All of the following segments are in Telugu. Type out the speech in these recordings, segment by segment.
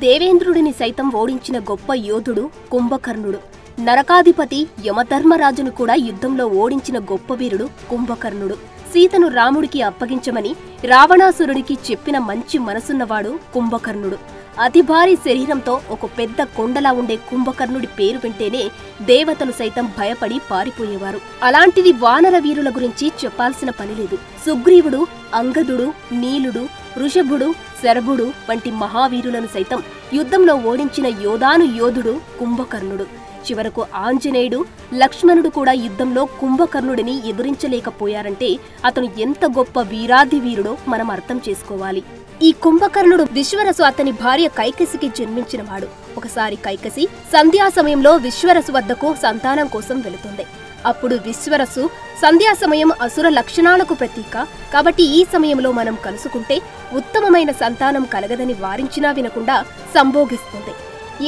దేవేంద్రుడిని సైతం ఓడించిన గొప్ప యోధుడు కుంభకర్ణుడు. నరకాధిపతి యమధర్మరాజును కూడా యుద్ధంలో ఓడించిన గొప్ప వీరుడు కుంభకర్ణుడు. సీతను రాముడికి అప్పగించమని రావణాసురుడికి చెప్పిన మంచి మనసున్నవాడు కుంభకర్ణుడు. అతి భారీ శరీరంతో ఒక పెద్ద కొండలా ఉండే కుంభకర్ణుడి పేరు వింటేనే దేవతలు సైతం భయపడి పారిపోయేవారు. అలాంటిది వానర వీరుల గురించి చెప్పాల్సిన పనిలేదు. సుగ్రీవుడు, అంగదుడు, నీలుడు, వృషభుడు, శరభుడు వంటి మహావీరులను సైతం యుద్ధంలో ఓడించిన యోధాను యోధుడు కుంభకర్ణుడు. చివరకు ఆంజనేయుడు, లక్ష్మణుడు కూడా యుద్ధంలో కుంభకర్ణుడిని ఎదురించలేకపోయారంటే అతను ఎంత గొప్ప వీరాధి వీరుడో మనం అర్థం చేసుకోవాలి. ఈ కుంభకర్ణుడు విశ్వరసు అతని భార్య కైకసికి జన్మించినవాడు. ఒకసారి కైకసి సంధ్యా సమయంలో విశ్వరసు వద్దకు సంతానం కోసం వెళుతుంది. అప్పుడు విశ్వరసు సంధ్యా సమయం అసుర లక్షణాలకు ప్రతీక కాబట్టి ఈ సమయంలో మనం కలుసుకుంటే ఉత్తమమైన సంతానం కలగదని వారించినా వినకుండా సంభోగిస్తుంది.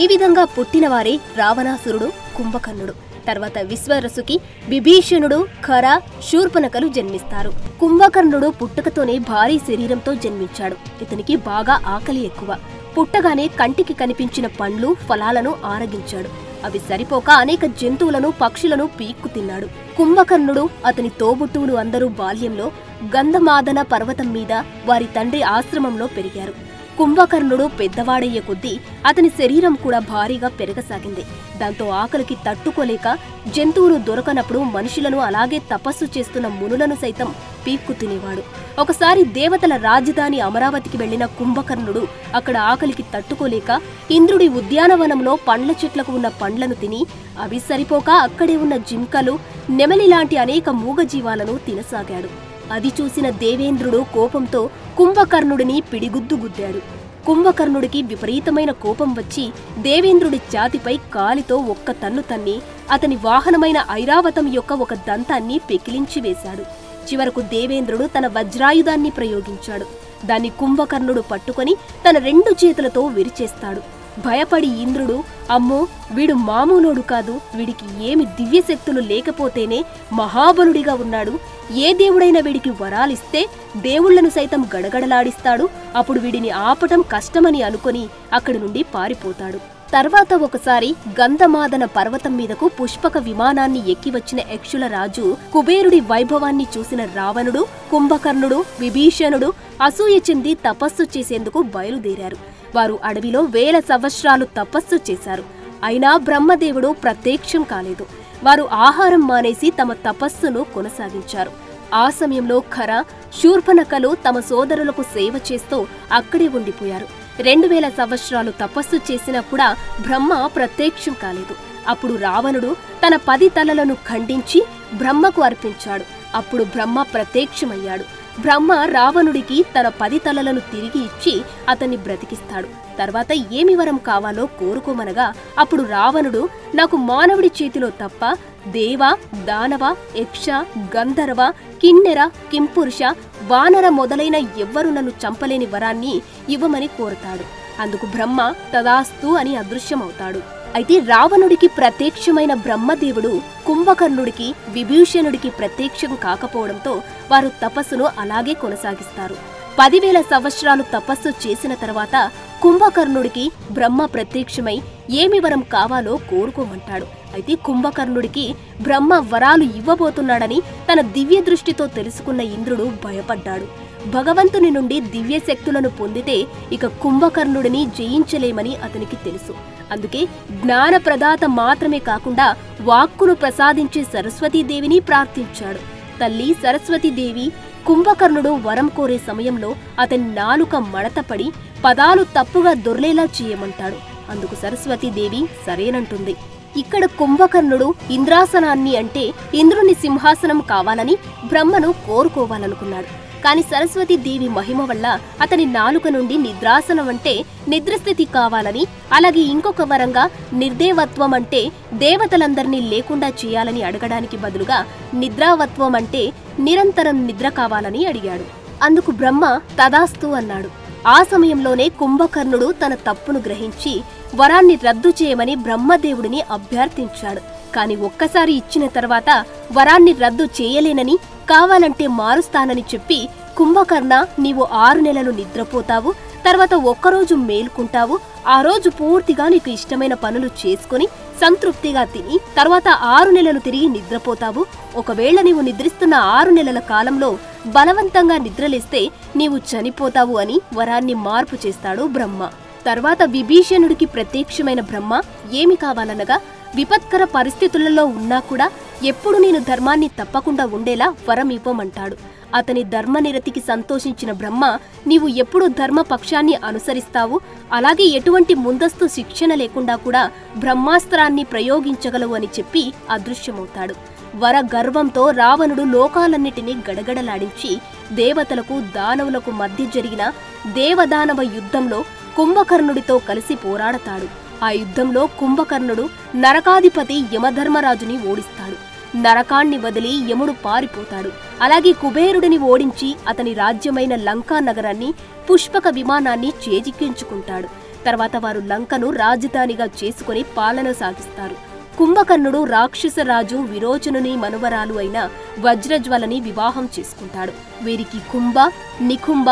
ఈ విధంగా పుట్టినవారే రావణాసురుడు, కుంభకర్ణుడు. తర్వాత విశ్వరసుకి విభీషణుడు, ఖర, శూర్పణఖలు జన్మిస్తారు. కుంభకర్ణుడు పుట్టుకతోనే భారీ శరీరంతో జన్మించాడు. ఇతనికి బాగా ఆకలి ఎక్కువ. పుట్టగానే కంటికి కనిపించిన పండ్లు, ఫలాలను ఆరగించాడు. అవి సరిపోక అనేక జంతువులను, పక్షులను పీక్కు తిన్నాడు. కుంభకర్ణుడు, అతని తోబుట్టువులు అందరూ బాల్యంలో గంధమాదన పర్వతం మీద వారి తండ్రి ఆశ్రమంలో పెరిగారు. కుంభకర్ణుడు పెద్దవాడయ్యే కొద్దీ అతని శరీరం కూడా భారీగా పెరగసాగింది. దాంతో ఆకలికి తట్టుకోలేక జంతువులు దొరకనప్పుడు మనుషులను, అలాగే తపస్సు చేస్తున్న మునులను సైతం పీక్కు తినేవాడు. ఒకసారి దేవతల రాజధాని అమరావతికి వెళ్లిన కుంభకర్ణుడు అక్కడ ఆకలికి తట్టుకోలేక ఇంద్రుడి ఉద్యానవనంలో పండ్ల చెట్లకు ఉన్న పండ్లను తిని అవి సరిపోక అక్కడే ఉన్న జింకలు, నెమలి లాంటి అనేక మూగజీవాలను తినసాగాడు. అది చూసిన దేవేంద్రుడు కోపంతో కుంభకర్ణుడిని పిడిగుద్దు గుద్దాడు. కుంభకర్ణుడికి విపరీతమైన కోపం వచ్చి దేవేంద్రుడి ఛాతిపై కాలితో ఒక్క తన్ను తన్ని అతని వాహనమైన ఐరావతం యొక్క ఒక దంతాన్ని పెకిలించి వేశాడు. చివరకు దేవేంద్రుడు తన వజ్రాయుధాన్ని ప్రయోగించాడు. దాన్ని కుంభకర్ణుడు పట్టుకొని తన 2 చేతులతో విరిచేస్తాడు. భయపడి ఇంద్రుడు, అమ్మో వీడు మామూలోడు కాదు, వీడికి ఏమి దివ్యశక్తులు లేకపోతేనే మహాబలుడిగా ఉన్నాడు, ఏ దేవుడైనా వీడికి వరాలిస్తే దేవుళ్లను సైతం గడగడలాడిస్తాడు, అప్పుడు వీడిని ఆపటం కష్టమని అనుకొని అక్కడి నుండి పారిపోతాడు. తర్వాత ఒకసారి గంధమాదన పర్వతం మీదకు పుష్పక విమానాన్ని ఎక్కివచ్చిన యక్షుల రాజు కుబేరుడి వైభవాన్ని చూసిన రావణుడు, కుంభకర్ణుడు, విభీషణుడు అసూయ చెంది తపస్సు చేసేందుకు బయలుదేరారు. వారు అడవిలో 1000 సంవత్సరాలు తపస్సు చేశారు. అయినా బ్రహ్మదేవుడు ప్రత్యక్షం కాలేదు. వారు ఆహారం మానేసి తమ తపస్సును కొనసాగించారు. ఆ సమయంలో ఖర, శూర్పణఖలు తమ సోదరులకు సేవ చేస్తూ అక్కడే ఉండిపోయారు. 2000 సంవత్సరాలు తపస్సు చేసినా కూడా బ్రహ్మ ప్రత్యక్షం కాలేదు. అప్పుడు రావణుడు తన 10 తలలను ఖండించి బ్రహ్మకు అర్పించాడు. అప్పుడు బ్రహ్మ ప్రత్యక్షమయ్యాడు. బ్రహ్మ రావణుడికి తన 10 తలలను తిరిగి ఇచ్చి అతన్ని బ్రతికిస్తాడు. తర్వాత ఏమి వరం కావాలో కోరుకోమనగా అప్పుడు రావణుడు, నాకు మానవుడి చేతిలో తప్ప దేవ, దానవ, యక్ష, గంధర్వ, కిన్నెర, కింపురుష, వానర మొదలైన ఎవ్వరూ నన్ను చంపలేని వరాన్ని ఇవ్వమని కోరుతాడు. అందుకు బ్రహ్మ తదాస్తు అని అదృశ్యమవుతాడు. అయితే రావణుడికి ప్రత్యక్షమైన బ్రహ్మదేవుడు కుంభకర్ణుడికి, విభీషణుడికి ప్రత్యక్షం కాకపోవడంతో వారు తపస్సును అలాగే కొనసాగిస్తారు. 10,000 సంవత్సరాలు తపస్సు చేసిన తర్వాత కుంభకర్ణుడికి బ్రహ్మ ప్రత్యక్షమై ఏమి వరం కావాలో కోరుకోమంటాడు. అయితే కుంభకర్ణుడికి బ్రహ్మ వరాలు ఇవ్వబోతున్నాడని తన దివ్య దృష్టితో తెలుసుకున్న ఇంద్రుడు భయపడ్డాడు. భగవంతుని నుండి దివ్య శక్తులను పొందితే ఇక కుంభకర్ణుడిని జయించలేమని అతనికి తెలుసు. అందుకే జ్ఞాన ప్రదాత మాత్రమే కాకుండా వాక్కును ప్రసాదించే సరస్వతీదేవిని ప్రార్థించాడు. తల్లి సరస్వతీదేవి కుంభకర్ణుడు వరం కోరే సమయంలో అతని నాలుక మడతపడి పదాలు తప్పుగా దొర్లేలా చేయమంటాడు. అందుకు సరస్వతీదేవి సరేనంటుంది. ఇక్కడ కుంభకర్ణుడు ఇంద్రాసనాన్ని అంటే ఇంద్రుని సింహాసనం కావాలని బ్రహ్మను కోరుకోవాలనుకున్నాడు. కాని సరస్వతీదేవి మహిమ వల్ల అతని నాలుక నుండి నిద్రాసనం అంటే నిద్రస్థితి కావాలని, అలాగే ఇంకొక వరంగా నిర్దేవత్వం అంటే దేవతలందరినీ లేకుండా చేయాలని అడగడానికి బదులుగా నిద్రావత్వం అంటే నిరంతరం నిద్ర కావాలని అడిగాడు. అందుకు బ్రహ్మ తదాస్తు అన్నాడు. ఆ సమయంలోనే కుంభకర్ణుడు తన తప్పును గ్రహించి వరాన్ని రద్దు చేయమని బ్రహ్మదేవుడిని అభ్యర్థించాడు. కాని ఒక్కసారి ఇచ్చిన తర్వాత వరాన్ని రద్దు చేయలేనని, కావాలంటే మారుస్తానని చెప్పి కుంభకర్ణ నీవు 6 నెలలు నిద్రపోతావు, తర్వాత ఒక్కరోజు మేల్కుంటావు, ఆ రోజు పూర్తిగా నీకు ఇష్టమైన పనులు చేసుకుని సంతృప్తిగా తిని తర్వాత 6 నెలలు తిరిగి నిద్రపోతావు. ఒకవేళ నీవు నిద్రిస్తున్న 6 నెలల కాలంలో బలవంతంగా నిద్రలేస్తే నీవు చనిపోతావు అని వరాన్ని మార్పు చేస్తాడు బ్రహ్మ. తర్వాత విభీషణుడికి ప్రత్యక్షమైన బ్రహ్మ ఏమి కావాలనగా విపత్కర పరిస్థితులలో ఉన్నా కూడా ఎప్పుడు నేను ధర్మాన్ని తప్పకుండా ఉండేలా వరం ఇవ్వమంటాడు. అతని ధర్మనిరతికి సంతోషించిన బ్రహ్మ నీవు ఎప్పుడు ధర్మపక్షాన్ని అనుసరిస్తావు, అలాగే ఎటువంటి ముందస్తు శిక్షణ లేకుండా కూడా బ్రహ్మాస్త్రాన్ని ప్రయోగించగలవు అని చెప్పి అదృశ్యమవుతాడు. వర గర్వంతో రావణుడు లోకాలన్నిటినీ గడగడలాడించి దేవతలకు దానవులకు మధ్య జరిగిన దేవదానవ యుద్ధంలో కుంభకర్ణుడితో కలిసి పోరాడతాడు. ఆ యుద్ధంలో కుంభకర్ణుడు నరకాధిపతి యమధర్మరాజుని ఓడిస్తాడు. నరకాన్ని వదిలి యముడు పారిపోతాడు. అలాగే కుబేరుడిని ఓడించి అతని రాజ్యమైన లంకా నగరాన్ని పుష్పక విమానాన్ని చేజిక్కించుకుంటాడు. తర్వాత వారు లంకను రాజధానిగా చేసుకుని పాలన సాగిస్తారు. కుంభకర్ణుడు రాక్షసరాజు విరోచనుని మనువరాలు అయిన వజ్రజ్వలని వివాహం చేసుకుంటాడు. వీరికి కుంభ, నికుంభ,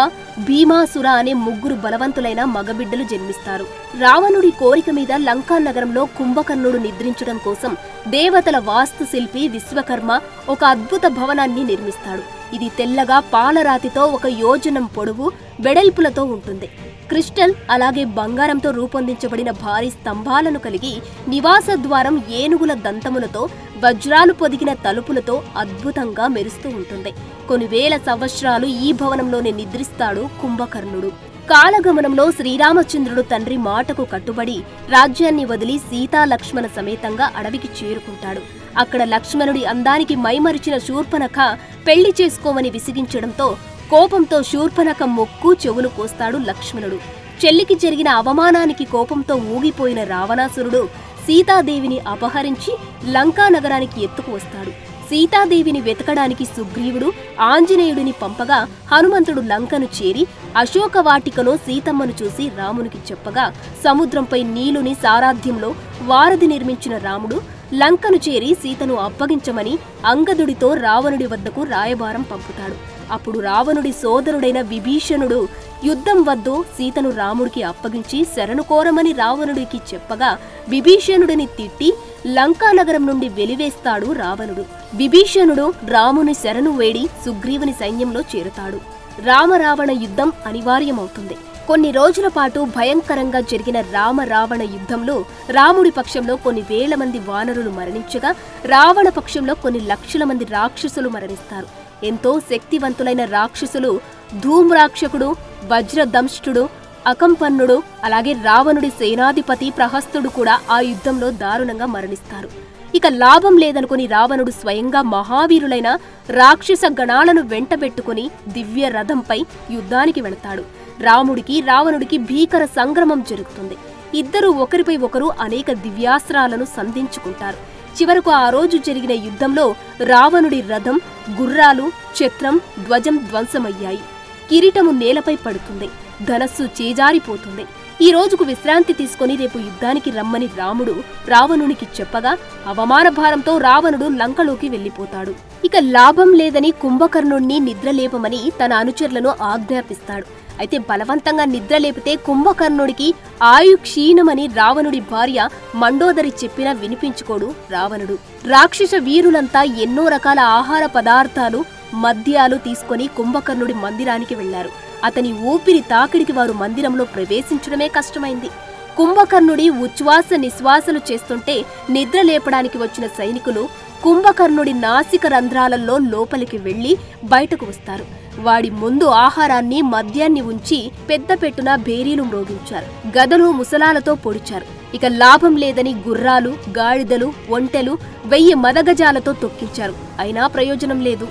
భీమాసుర అనే 3 బలవంతులైన మగబిడ్డలు జన్మిస్తారు. రావణుడి కోరిక మీద లంకా నగరంలో కుంభకర్ణుడు నిద్రించడం కోసం దేవతల వాస్తుశిల్పి విశ్వకర్మ ఒక అద్భుత భవనాన్ని నిర్మిస్తాడు. ఇది తెల్లగా పాలరాతితో 1 యోజనం పొడవు వెడల్పులతో ఉంటుంది. క్రిస్టల్ అలాగే బంగారంతో రూపొందించబడిన భారీ స్తంభాలను కలిగి నివాస ద్వారం ఏనుగుల దంతములతో వజ్రాలు పొదిగిన తలుపులతో అద్భుతంగా మెరుస్తూ ఉంటుంది. కొన్ని వేల సంవత్సరాలు ఈ భవనంలోనే నిద్రిస్తాడు కుంభకర్ణుడు. కాలగమనంలో శ్రీరామచంద్రుడు తండ్రి మాటకు కట్టుబడి రాజ్యాన్ని వదిలి సీతా లక్ష్మణ సమేతంగా అడవికి చేరుకుంటాడు. అక్కడ లక్ష్మణుడి అందానికి మైమరిచిన శూర్పణఖ పెళ్లి చేసుకోమని విసిగించడంతో కోపంతో శూర్పణఖ ముక్కు చెవులు కోస్తాడు లక్ష్మణుడు. చెల్లికి జరిగిన అవమానానికి కోపంతో ఊగిపోయిన రావణాసురుడు సీతాదేవిని అపహరించి లంకా నగరానికి ఎత్తుకు వస్తాడు. సీతాదేవిని వెతకడానికి సుగ్రీవుడు ఆంజనేయుడిని పంపగా హనుమంతుడు లంకను చేరి అశోకవాటికలో సీతమ్మను చూసి రామునికి చెప్పగా సముద్రంపై నీలుని సారాధ్యంలో వారధి నిర్మించిన రాముడు లంకను చేరి సీతను అప్పగించమని అంగదుడితో రావణుడి వద్దకు రాయబారం పంపుతాడు. అప్పుడు రావణుడి సోదరుడైన విభీషణుడు యుద్ధం వద్దు సీతను రాముడికి అప్పగించి శరణు కోరమని రావణుడికి చెప్పగా విభీషణుడిని తిట్టి లంకానగరం నుండి వెలివేస్తాడు రావణుడు. విభీషణుడు రాముని శరణు వేడి సుగ్రీవుని సైన్యంలో చేరుతాడు. రామరావణ యుద్ధం అనివార్యమవుతుంది. కొన్ని రోజుల పాటు భయంకరంగా జరిగిన రామ-రావణ యుద్ధంలో రాముడి పక్షంలో కొన్ని వేల మంది వానరులు మరణించగా రావణ పక్షంలో కొన్ని లక్షల మంది రాక్షసులు మరణిస్తారు. ఎంతో శక్తివంతులైన రాక్షసులు ధూమ్రాక్షకుడు, వజ్రదంష్టుడు, అకంపన్నుడు అలాగే రావణుడి సేనాధిపతి ప్రహస్తుడు కూడా ఆ యుద్ధంలో దారుణంగా మరణిస్తారు. ఇక లాభం లేదనుకుని రావణుడు స్వయంగా మహావీరులైన రాక్షస గణాలను వెంటబెట్టుకుని దివ్య రథంపై యుద్ధానికి వెళతాడు. రాముడికి రావణుడికి భీకర సంగ్రమం జరుగుతుంది. ఇద్దరూ ఒకరిపై ఒకరు అనేక దివ్యాస్త్రాలను సంధించుకుంటారు. చివరకు ఆ రోజు జరిగిన యుద్ధంలో రావణుడి రథం, గుర్రాలు, ఛత్రం, ధ్వజం ధ్వంసమయ్యాయి. కిరీటము నేలపై పడుతుంది. ధనస్సు చేజారిపోతుంది. ఈ రోజుకు విశ్రాంతి తీసుకుని రేపు యుద్ధానికి రమ్మని రాముడు రావణునికి చెప్పగా అవమాన భారంతో రావణుడు లంకలోకి వెళ్లిపోతాడు. ఇక లాభం లేదని కుంభకర్ణుణ్ణి నిద్రలేపమని తన అనుచరులను ఆజ్ఞాపిస్తాడు. అయితే బలవంతంగా నిద్రలేపితే కుంభకర్ణుడికి ఆయు క్షీణమని రావణుడి భార్య మండోదరి చెప్పినా వినిపించుకోడు రావణుడు. రాక్షస వీరులంతా ఎన్నో రకాల ఆహార పదార్థాలు, మద్యాలు తీసుకుని కుంభకర్ణుడి మందిరానికి వెళ్లారు. అతని ఊపిరి తాకిడికి వారు మందిరంలో ప్రవేశించడమే కష్టమైంది. కుంభకర్ణుడి ఉచ్ఛ్వాస నిశ్వాసలు చేస్తుంటే నిద్ర లేపడానికి వచ్చిన సైనికులు కుంభకర్ణుడి నాసిక రంధ్రాలలో లోపలికి వెళ్లి బయటకు వస్తారు. వాడి ముందు ఆహారాన్ని, మద్యాన్ని ఉంచి పెద్ద పెట్టున భేరీలు మ్రోగించారు. గదలు, ముసలాలతో పొడిచారు. ఇక లాభం లేదని గుర్రాలు, గాడిదలు, ఒంటెలు 1000 మదగజాలతో తొక్కించారు. అయినా ప్రయోజనం లేదు.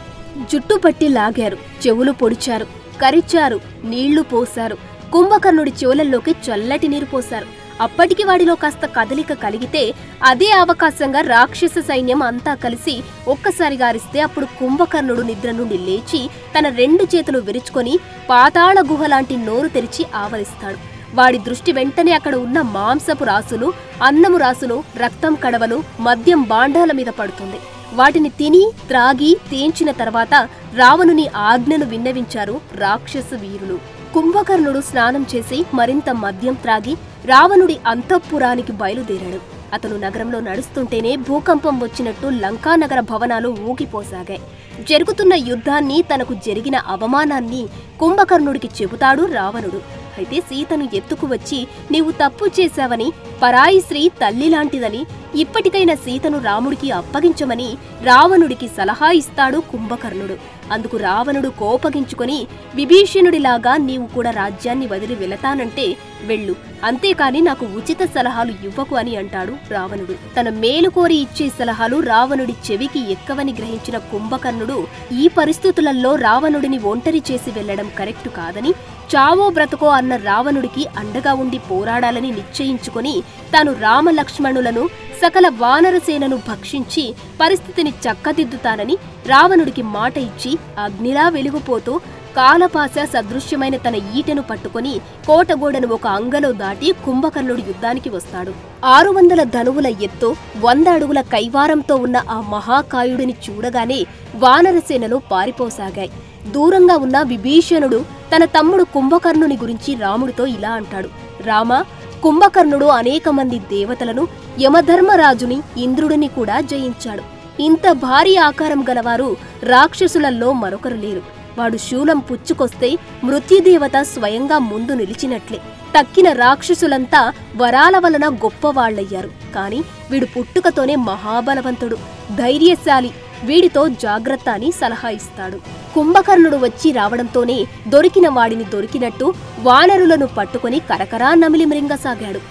జుట్టుపట్టి లాగారు, చెవులు పొడిచారు, కరిచారు, నీళ్లు పోశారు. కుంభకర్ణుడి చెవులల్లోకి చల్లటి నీరు పోశారు. అప్పటికి వాడిలో కాస్త కదలిక కలిగితే అదే అవకాశంగా రాక్షస సైన్యం అంతా కలిసి ఒక్కసారిగా అరిస్తే అప్పుడు కుంభకర్ణుడు నిద్ర నుండి లేచి తన 2 చేతులు విరుచుకొని పాతాళ గుహ లాంటి నోరు తెరిచి ఆవరిస్తాడు. వాడి దృష్టి వెంటనే అక్కడ ఉన్న మాంసపు రాసులు, అన్నము రాసులు, రక్తం కడవలు, మద్యం బాండాల మీద పడుతుంది. వాటిని తిని త్రాగి తేంచిన తర్వాత రావణుని ఆజ్ఞను విన్నవించారు రాక్షస వీరులు. కుంభకర్ణుడు స్నానం చేసి మరింత మద్యం త్రాగి రావణుడి అంతఃపురానికి బయలుదేరాడు. అతను నగరంలో నడుస్తుంటేనే భూకంపం వచ్చినట్టు లంకానగర భవనాలు ఊగిపోసాగాయి. జరుగుతున్న యుద్ధాన్ని, తనకు జరిగిన అవమానాన్ని కుంభకర్ణుడికి చెబుతాడు రావణుడు. అయితే సీతను ఎత్తుకు వచ్చి నీవు తప్పు చేశావని, పరాయి స్త్రీ తల్లిలాంటిదని, ఇప్పటికైనా సీతను రాముడికి అప్పగించమని రావణుడికి సలహా ఇస్తాడు కుంభకర్ణుడు. అందుకు రావణుడు కోపగించుకొని, విభీషణుడిలాగా నీవు కూడా రాజ్యాన్ని వదిలి వెళతానంటే వెళ్ళు, అంతేకాని నాకు ఉచిత సలహాలు ఇవ్వకు అని అంటాడు రావణుడు. తన మేలు కోరి ఇచ్చే సలహాలు రావణుడి చెవికి ఎక్కవని గ్రహించిన కుంభకర్ణుడు ఈ పరిస్థితులలో రావణుడిని ఒంటరి చేసి వెళ్లడం కరెక్టు కాదని, చావో బ్రతకో అన్న రావణుడికి అండగా ఉండి పోరాడాలని నిశ్చయించుకొని తాను రామలక్ష్మణులను సకల వానరసేనను భక్షించి పరిస్థితిని చక్కదిద్దుతానని రావణుడికి మాట ఇచ్చి అగ్నిలా వెలుగుపోతూ కాలపాశ సదృశ్యమైన తన ఈటెను పట్టుకుని కోటగోడను ఒక అంగలో దాటి కుంభకర్ణుడు యుద్ధానికి వస్తాడు. 600 ధనువుల ఎత్తు, 100 అడుగుల కైవారంతో ఉన్న ఆ మహాకాయుడిని చూడగానే వానరసేనలు పారిపోసాగాయి. దూరంగా ఉన్న విభీషణుడు తన తమ్ముడు కుంభకర్ణుని గురించి రాముడితో ఇలా అంటాడు. రామా, కుంభకర్ణుడు అనేక మంది దేవతలను, యమధర్మరాజుని, ఇంద్రుడిని కూడా జయించాడు. ఇంత భారీ ఆకారం గలవారు రాక్షసులలో మరొకరు లేరు. వాడు శూలం పుచ్చుకొస్తే మృత్యుదేవత స్వయంగా ముందు నిలిచినట్లే. తక్కిన రాక్షసులంతా వరాల వలన గొప్పవాళ్లయ్యారు. కాని వీడు పుట్టుకతోనే మహాబలవంతుడు, ధైర్యశాలి, వీడితో జాగ్రత్త అని సలహా ఇస్తాడు. కుంభకర్ణుడు వచ్చి రావడంతోనే దొరికిన వాడిని దొరికినట్టు వానరులను పట్టుకుని కరకరా నమిలి మృంగసాగాడు.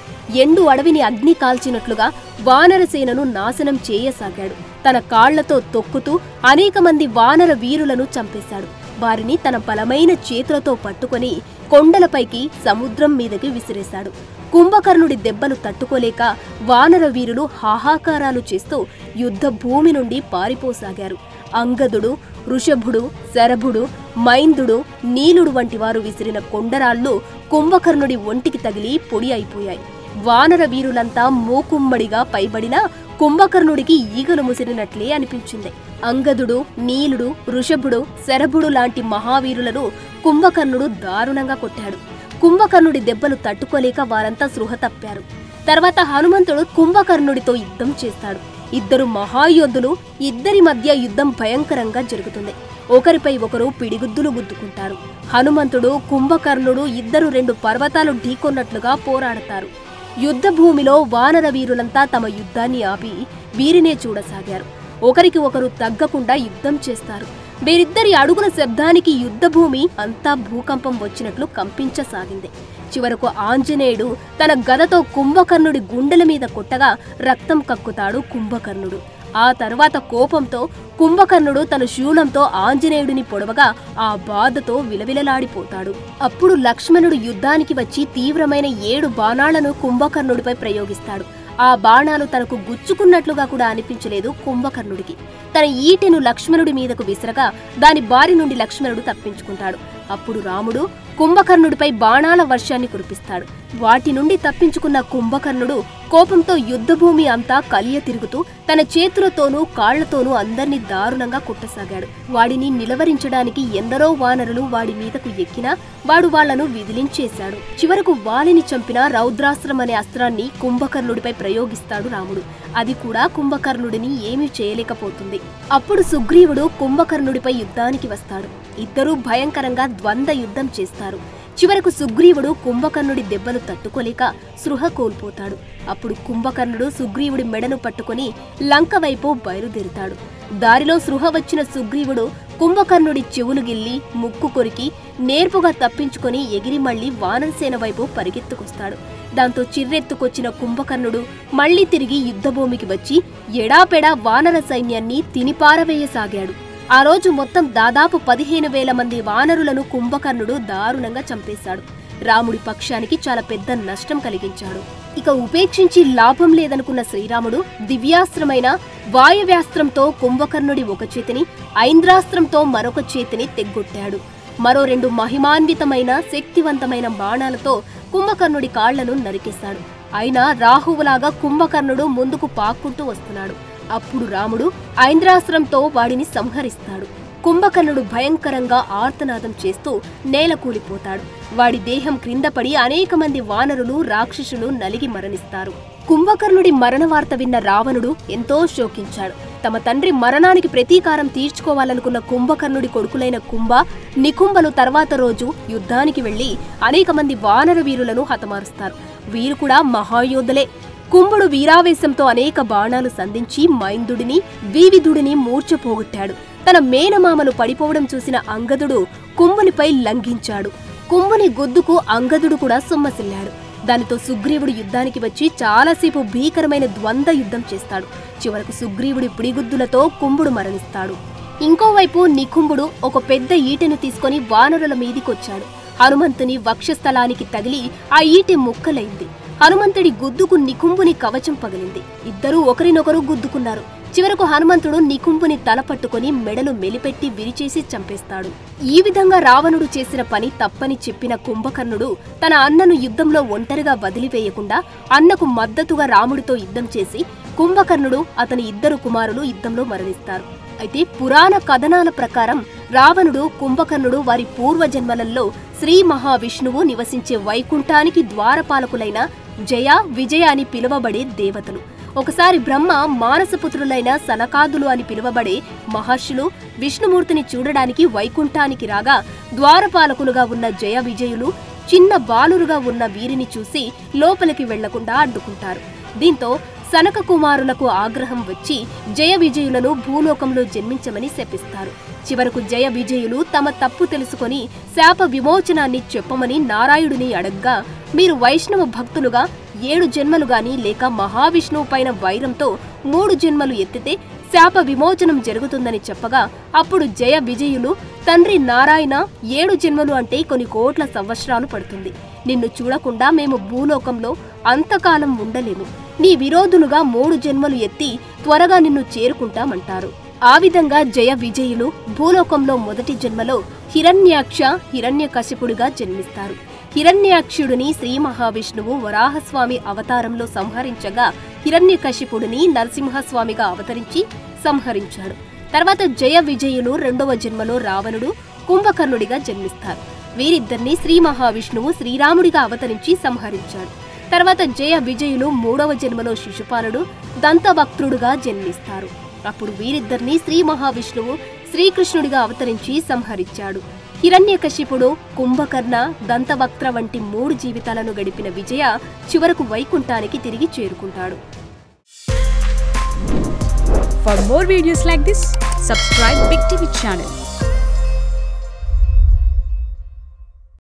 ఎండు అడవిని అగ్ని కాల్చినట్లుగా వానరసేనను నాశనం చేయసాగాడు. తన కాళ్లతో తొక్కుతూ అనేక మంది వానర వీరులను చంపేశాడు. వారిని తన బలమైన చేతులతో పట్టుకుని కొండలపైకి, సముద్రం మీదకి విసిరేశాడు. కుంభకర్ణుడి దెబ్బలు తట్టుకోలేక వానర వీరులు హాహాకారాలు చేస్తూ యుద్ధ భూమి నుండి పారిపోసాగారు. అంగదుడు, వృషభుడు, శరభుడు, మైందుడు, నీలుడు వంటి వారు విసిరిన కొండరాళ్లు కుంభకర్ణుడి ఒంటికి తగిలి పొడి అయిపోయాయి. వానర వీరులంతా మూకుమ్మడిగా పైబడినా కుంభకర్ణుడికి ఈగలు ముసిరినట్లే అనిపించింది. అంగదుడు, నీలుడు, వృషభుడు, శరభుడు లాంటి మహావీరులను కుంభకర్ణుడు దారుణంగా కొట్టాడు. కుంభకర్ణుడి దెబ్బలు తట్టుకోలేక వారంతా స్పృహ తప్పారు. తర్వాత హనుమంతుడు కుంభకర్ణుడితో యుద్ధం చేస్తాడు. ఇద్దరు మహాయోధులు, ఇద్దరి మధ్య యుద్ధం భయంకరంగా జరుగుతుంది. ఒకరిపై ఒకరు పిడిగుద్దులు గుద్దుకుంటారు. హనుమంతుడు, కుంభకర్ణుడు ఇద్దరు 2 పర్వతాలు ఢీకొన్నట్లుగా పోరాడతారు. యుద్ధ భూమిలో వానర వీరులంతా తమ యుద్ధాన్ని ఆపి వీరినే చూడసాగారు. ఒకరికి ఒకరు తగ్గకుండా యుద్ధం చేస్తారు. వీరిద్దరి అడుగుల శబ్దానికి యుద్ధభూమి అంతా భూకంపం వచ్చినట్లు కంపించసాగింది. చివరకు ఆంజనేయుడు తన గదతో కుంభకర్ణుడి గుండెల మీద కొట్టగా రక్తం కక్కుతాడు కుంభకర్ణుడు. ఆ తరువాత కోపంతో కుంభకర్ణుడు తన శూలంతో ఆంజనేయుడిని పొడవగా ఆ బాధతో విలవిలలాడిపోతాడు. అప్పుడు లక్ష్మణుడు యుద్ధానికి వచ్చి తీవ్రమైన 7 బాణాలను కుంభకర్ణుడిపై ప్రయోగిస్తాడు. ఆ బాణాలు తనకు గుచ్చుకున్నట్లుగా కూడా అనిపించలేదు కుంభకర్ణుడికి. తన ఈటెను లక్ష్మణుడి మీదకు విసరగా దాని బారి నుండి లక్ష్మణుడు తప్పించుకుంటాడు. అప్పుడు రాముడు కుంభకర్ణుడిపై బాణాల వర్షాన్ని కురిపిస్తాడు. వాటి నుండి తప్పించుకున్న కుంభకర్ణుడు కోపంతో యుద్ధభూమి అంతా కలియ తిరుగుతూ తన చేతులతోనూ కాళ్లతోనూ అందర్నీ దారుణంగా కుట్టసాగాడు. వాడిని నిలవరించడానికి ఎందరో వానరులు వాడి మీదకు ఎక్కినా వాడు వాళ్లను విదిలించేశాడు. చివరకు వాలిని చంపిన రౌద్రాస్త్రం అనే అస్త్రాన్ని కుంభకర్ణుడిపై ప్రయోగిస్తాడు రాముడు. అది కూడా కుంభకర్ణుడిని ఏమీ చేయలేకపోతుంది. అప్పుడు సుగ్రీవుడు కుంభకర్ణుడిపై యుద్ధానికి వస్తాడు. ఇద్దరూ భయంకరంగా ద్వంద్వ యుద్ధం చేస్తారు. చివరకు సుగ్రీవుడు కుంభకర్ణుడి దెబ్బలు తట్టుకోలేక స్పృహ కోల్పోతాడు. అప్పుడు కుంభకర్ణుడు సుగ్రీవుడి మెడను పట్టుకుని లంక వైపు బయలుదేరుతాడు. దారిలో స్పృహ వచ్చిన సుగ్రీవుడు కుంభకర్ణుడి చెవులు గిల్లి, ముక్కు కొరికి నేర్పుగా తప్పించుకొని ఎగిరి మళ్లీ వానరసేన వైపు పరిగెత్తుకొస్తాడు. దాంతో చిర్రెత్తుకొచ్చిన కుంభకర్ణుడు మళ్లీ తిరిగి యుద్ధభూమికి వచ్చి ఎడాపెడా వానర సైన్యాన్ని తినిపారవేయసాగాడు. ఆ రోజు మొత్తం దాదాపు 15,000 మంది వానరులను కుంభకర్ణుడు దారుణంగా చంపేశాడు. రాముడి పక్షానికి చాలా పెద్ద నష్టం కలిగించాడు. ఇక ఉపేక్షించి లాభం లేదనుకున్న శ్రీరాముడు దివ్యాస్త్రమైన వాయవ్యాస్త్రంతో కుంభకర్ణుడి ఒక చేతిని, ఐంద్రాస్త్రంతో మరొక చేతిని తెగ్గొట్టాడు. మరో 2 మహిమాన్వితమైన శక్తివంతమైన బాణాలతో కుంభకర్ణుడి కాళ్లను నరికేశాడు. అయినా రాహువులాగా కుంభకర్ణుడు ముందుకు పాక్కుంటూ వస్తున్నాడు. అప్పుడు రాముడు ఐంద్రాస్త్రంతో వాడిని సంహరిస్తాడు. కుంభకర్ణుడు భయంకరంగా ఆర్తనాదం చేస్తూ నేలకూలిపోతాడు. వాడి దేహం క్రింద పడి అనేక మంది వానరులు రాక్షసులు నలిగి మరణిస్తారు. కుంభకర్ణుడి మరణ వార్త విన్న రావణుడు ఎంతో శోకించాడు. తమ తండ్రి మరణానికి ప్రతీకారం తీర్చుకోవాలనుకున్న కుంభకర్ణుడి కొడుకులైన కుంభ, నికుంభలు తర్వాత రోజు యుద్ధానికి వెళ్లి అనేక మంది వానర వీరులను హతమారుస్తారు. వీరు కూడా మహాయోధులే. కుంభుడు వీరావేశంతో అనేక బాణాలు సంధించి మైందుడిని, వీవిధుడిని మూర్ఛపోగొట్టాడు. తన మేనమామలు పడిపోవడం చూసిన అంగదుడు కుంభునిపై లంఘించాడు. కుంభుని గొద్దుకు అంగదుడు కూడా సొమ్మసిల్లాడు. దానితో సుగ్రీవుడు యుద్ధానికి వచ్చి చాలాసేపు భీకరమైన ద్వంద్వ యుద్ధం చేస్తాడు. చివరకు సుగ్రీవుడి పిడిగుద్దులతో కుంభుడు మరణిస్తాడు. ఇంకోవైపు నికుంభుడు ఒక పెద్ద ఈటెను తీసుకుని వానరుల మీదికొచ్చాడు. హనుమంతుని వక్షస్థలానికి తగిలి ఆ ఈటె ముక్కలైంది. హనుమంతుడి గుద్దుకు నికుంభుని కవచం పగిలింది. ఇద్దరూ ఒకరినొకరు గుద్దుకున్నారు. చివరకు హనుమంతుడు నికుంభుని తల పట్టుకుని మెడలు మెలిపెట్టి విరిచేసి చంపేస్తాడు. ఈ విధంగా రావణుడు చేసిన పని తప్పని చెప్పిన కుంభకర్ణుడు తన అన్నను యుద్ధంలో ఒంటరిగా వదిలివేయకుండా అన్నకు మద్దతుగా రాముడితో యుద్ధం చేసి కుంభకర్ణుడు అతని ఇద్దరు కుమారులు యుద్ధంలో మరణిస్తారు. అయితే పురాణ కథనాల ప్రకారం రావణుడు, కుంభకర్ణుడు వారి పూర్వజన్మలలో శ్రీ మహావిష్ణువు నివసించే వైకుంఠానికి ద్వారపాలకులైన జయ, విజయ అని పిలువబడే దేవతలు. ఒకసారి బ్రహ్మ మానసపుత్రులైన సనకాదులు అని పిలువబడే మహర్షులు విష్ణుమూర్తిని చూడడానికి వైకుంఠానికి రాగా ద్వారపాలకులుగా ఉన్న జయ, విజయులు చిన్న బాలురుగా ఉన్న వీరిని చూసి లోపలికి వెళ్లకుండా అడ్డుకుంటారు. దీంతో సనక కుమారులకు ఆగ్రహం వచ్చి జయ, విజయులను భూలోకంలో జన్మించమని శపిస్తారు. చివరకు జయ, విజయులు తమ తప్పు తెలుసుకొని శాప విమోచనాన్ని చెప్పమని నారాయణుడిని అడగ్గా, మీరు వైష్ణవ భక్తులుగా 7 జన్మలు గాని లేక మహావిష్ణువు పైన వైరంతో 3 జన్మలు ఎత్తితే శాప విమోచనం జరుగుతుందని చెప్పగా, అప్పుడు జయ, విజయులు తండ్రి నారాయణ 7 జన్మలు అంటే కొన్ని కోట్ల సంవత్సరాలు పడుతుంది. నిన్ను చూడకుండా మేము భూలోకంలో అంతకాలం ఉండలేము. నీ విరోధులుగా 3 జన్మలు ఎత్తి త్వరగా నిన్ను చేరుకుంటామంటారు. ఆ విధంగా జయ, విజయులు భూలోకంలో మొదటి జన్మలో హిరణ్యాక్ష, హిరణ్యకశిపుడిగా జన్మిస్తారు. హిరణ్యాక్షుడిని శ్రీ మహావిష్ణువు వరాహస్వామి అవతారంలో సంహరించగా, హిరణ్యకశిపుడిని నరసింహస్వామిగా అవతరించి సంహరించాడు. తర్వాత జయ, విజయులు 2వ జన్మలో రావణుడు, కుంభకర్ణుడిగా జన్మిస్తారు. వీరిద్దరిని శ్రీ మహావిష్ణువు శ్రీరాముడిగా అవతరించి సంహరించాడు. తర్వాత జయ, విజయులు 3వ జన్మలో శిశుపాలుడు, దంతవక్త్రుడుగా జన్మిస్తారు. అప్పుడు వీరిద్దరిని శ్రీ మహావిష్ణువు శ్రీకృష్ణుడిగా అవతరించి సంహరించాడు. హిరణ్యకశిపుడు, కుంభకర్ణ, దంతవక్త్ర వంటి 3 జీవితాలను గడిపిన విజయ చివరకు వైకుంఠానికి తిరిగి చేరుకుంటాడు. For more videos like this, subscribe Big TV channel.